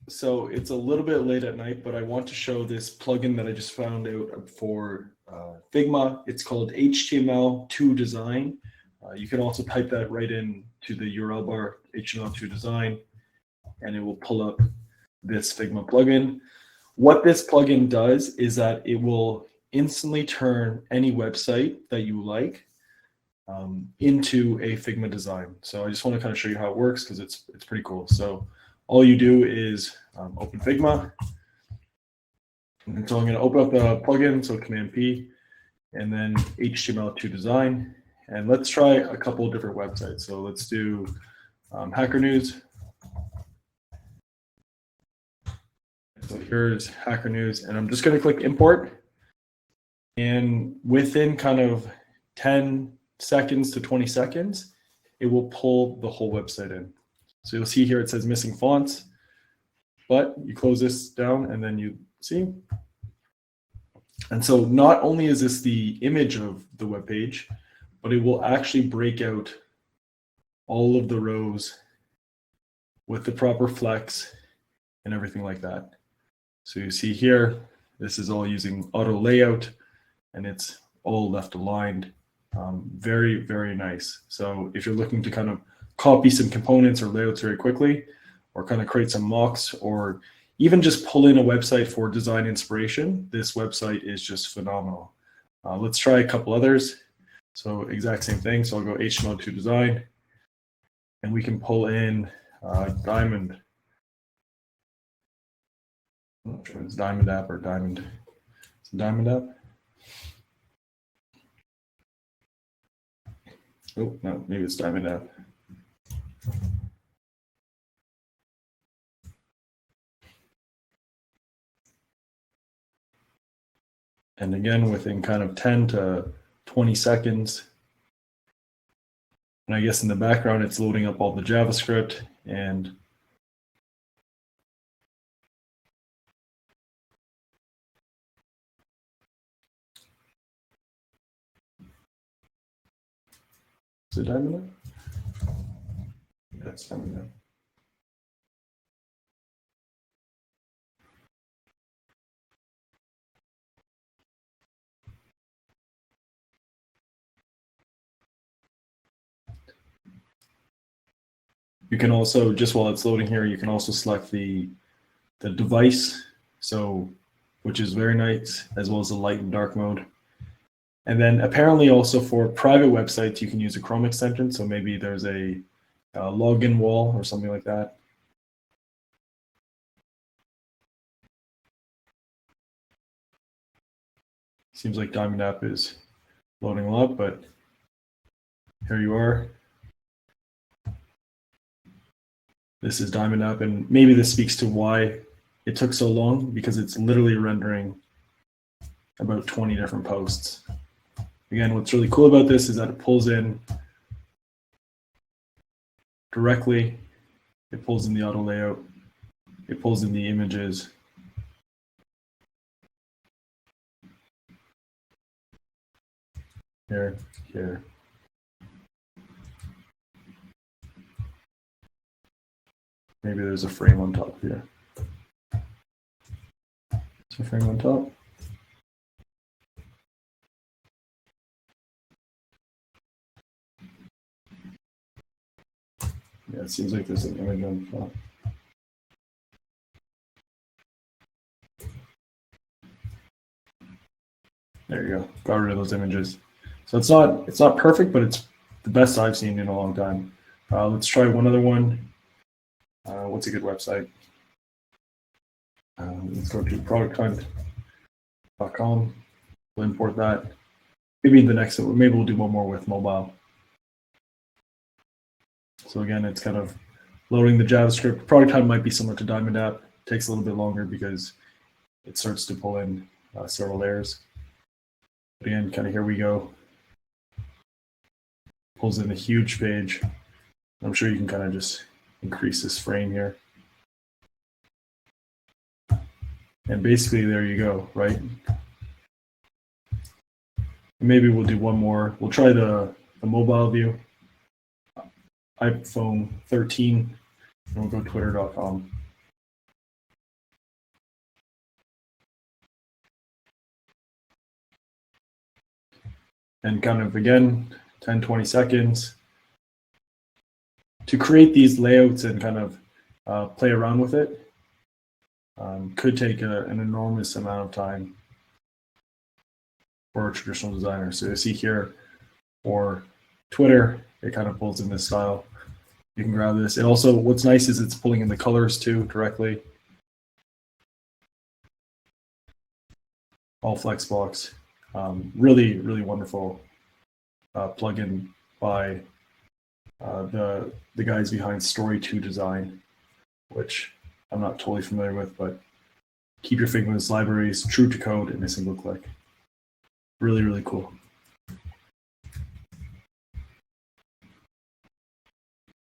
So it's a little bit late at night, but I want to show this plugin that I just found out for Figma. It's called html.to.design. You can also type that right in to the URL bar, html.to.design, and it will pull up this Figma plugin. What this plugin does is that it will instantly turn any website that you like into a Figma design. So I just want to kind of show you how it works because it's pretty cool. So all you do is open Figma. And so I'm going to open up the plugin, so Command P, and then html.to.design. And let's try a couple of different websites. So let's do Hacker News. So here's Hacker News, and I'm just going to click import. And within kind of 10 seconds to 20 seconds, it will pull the whole website in. So you'll see here it says missing fonts, but you close this down and then you see. And so not only is this the image of the web page, but it will actually break out all of the rows with the proper flex and everything like that. So you see here, this is all using auto layout and it's all left aligned. Very, very nice. So if you're looking to kind of copy some components or layouts very quickly, or kind of create some mocks, or even just pull in a website for design inspiration, this website is just phenomenal. Let's try a couple others. So exact same thing. So I'll go html.to.design, and we can pull in Diamond. I'm not sure if it's Diamond app or Diamond. It's a Diamond app. Oh, no, maybe it's Diamond app. And again, within kind of 10 to 20 seconds. And I guess in the background, it's loading up all the JavaScript and is it Diamond app? Yeah, it's Diamond app. You can also, just while it's loading here, you can also select the device, so which is very nice, as well as the light and dark mode. And then apparently also for private websites, you can use a Chrome extension. So maybe there's a login wall or something like that. Seems like Diamond app is loading a lot, but here you are. This is Diamond app, and maybe this speaks to why it took so long, because it's literally rendering about 20 different posts. Again, what's really cool about this is that it pulls in directly, it pulls in the auto layout, it pulls in the images. Here, here. Maybe there's a frame on top here. Is there a frame on top? Yeah, it seems like there's an image on top. There you go. Got rid of those images. So it's not perfect, but it's the best I've seen in a long time. Let's try one other one. What's a good website? Let's go to producthunt.com. We'll import that. Maybe the next, maybe we'll do one more with mobile. So again, it's kind of loading the JavaScript. Product Hunt might be similar to Diamond app. It takes a little bit longer because it starts to pull in several layers. But again, kind of here we go. Pulls in a huge page. I'm sure you can kind of just increase this frame here. And basically there you go, right? And maybe we'll do one more. We'll try the mobile view. iPhone 13, and we'll go twitter.com. and kind of, again, 10, 20 seconds to create these layouts and kind of play around with it. Could take an enormous amount of time for a traditional designer. So you see here for Twitter, it kind of pulls in this style. You can grab this. It also, what's nice is it's pulling in the colors too directly. All Flexbox. Really, really wonderful plugin by the guys behind Story.to.design, which I'm not totally familiar with, but keep your Figma's libraries true to code in a single click. Really, really cool.